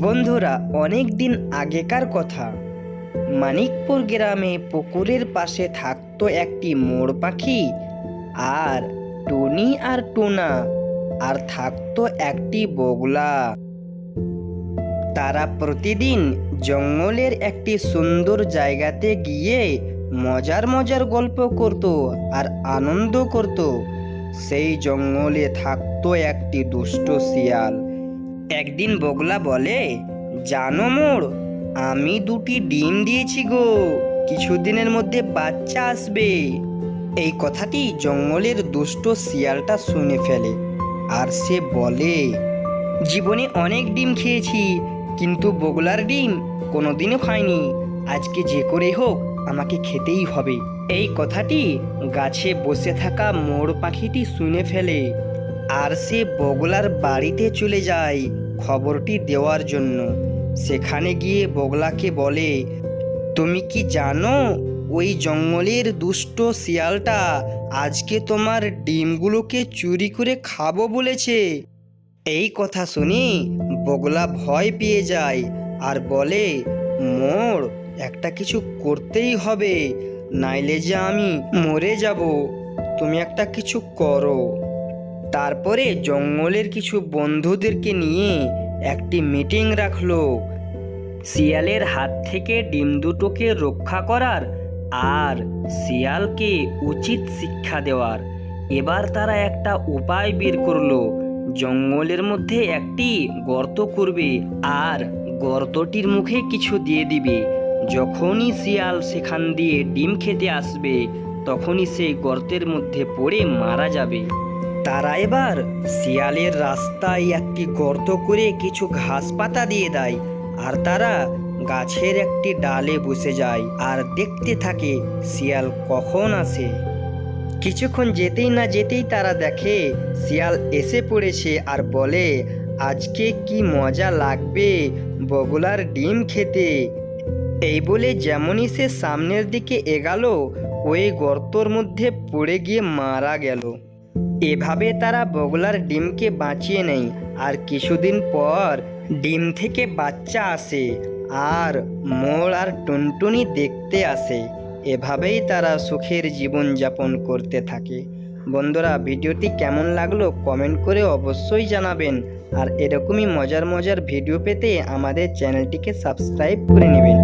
বন্ধুরা, অনেক দিন আগেকার কথা। মানিকপুর গ্রামে পুকুরের পাশে থাকতো একটি মোর পাখি আর টুনি আর টুনা, আর থাকতো একটি বগলা। তারা প্রতিদিন জঙ্গলের একটি সুন্দর জায়গাতে গিয়ে মজার মজার গল্প করত আর আনন্দ করত। সেই জঙ্গলে থাকতো একটি দুষ্ট শিয়াল। একদিন বগলা বলে, জানো মোড়, আমি দুটি ডিম দিয়েছি গো, কিছুদিনের মধ্যে বাচ্চা আসবে। এই কথাটি জঙ্গলের দুষ্ট শিয়ালটা শুনে ফেলে আর সে বলে, জীবনে অনেক ডিম খেয়েছি, কিন্তু বগলার ডিম কোনোদিনও খাইনি। আজকে যে করে হোক আমাকে খেতেই হবে। এই কথাটি গাছে বসে থাকা মোর পাখিটি শুনে ফেলে আর সে বগলার বাড়িতে চলে যায় খবরটি দেওয়ার জন্য। সেখানে গিয়ে বগলাকে বলে, তুমি কি জানো ওই জঙ্গলের দুষ্ট শিয়ালটা আজকে তোমার ডিমগুলোকে চুরি করে খাবো বলেছে। এই কথা শুনে বগলা ভয় পেয়ে যায় আর বলে, মোর একটা কিছু করতেই হবে, নাইলে যে আমি মরে যাব। তুমি একটা কিছু করো। তারপরে জঙ্গলের কিছু বন্ধুদেরকে নিয়ে একটি মিটিং রাখলো শিয়ালের হাত থেকে ডিম দুটোকে রক্ষা করার আর শিয়ালকে উচিত শিক্ষা দেওয়ার। এবার তারা একটা উপায় বের করলো। জঙ্গলের মধ্যে একটি গর্ত করবে আর গর্তটির মুখে কিছু দিয়ে দিবে। যখনই শিয়াল সেখান দিয়ে ডিম খেতে আসবে তখনই সেই গর্তের মধ্যে পড়ে মারা যাবে। তারা এবার শিয়ালের রাস্তায় একটি গর্ত করে কিছু ঘাস পাতা দিয়ে দেয় আর তারা গাছের একটি ডালে বসে যায় আর দেখতে থাকে শিয়াল কখন আসে। কিছুক্ষণ যেতেই না যেতেই তারা দেখে শিয়াল এসে পড়েছে আর বলে, আজকে কি মজা লাগবে বগলার ডিম খেতে। এই বলে যেমনই সে সামনের দিকে এগালো, ওই গর্তর মধ্যে পড়ে গিয়ে মারা গেল। এভাবে তারা বগলার ডিমকে বাঁচিয়ে নেয় আর কিছুদিন পর ডিম থেকে বাচ্চা আসে আর মোড় আর টুনটুনি দেখতে আসে। এভাবেই তারা সুখের জীবন যাপন করতে থাকে। বন্ধুরা, ভিডিওটি কেমন লাগলো কমেন্ট করে অবশ্যই জানাবেন আর এরকমই মজার মজার ভিডিও পেতে আমাদের চ্যানেলটিকে সাবস্ক্রাইব করে নেবেন।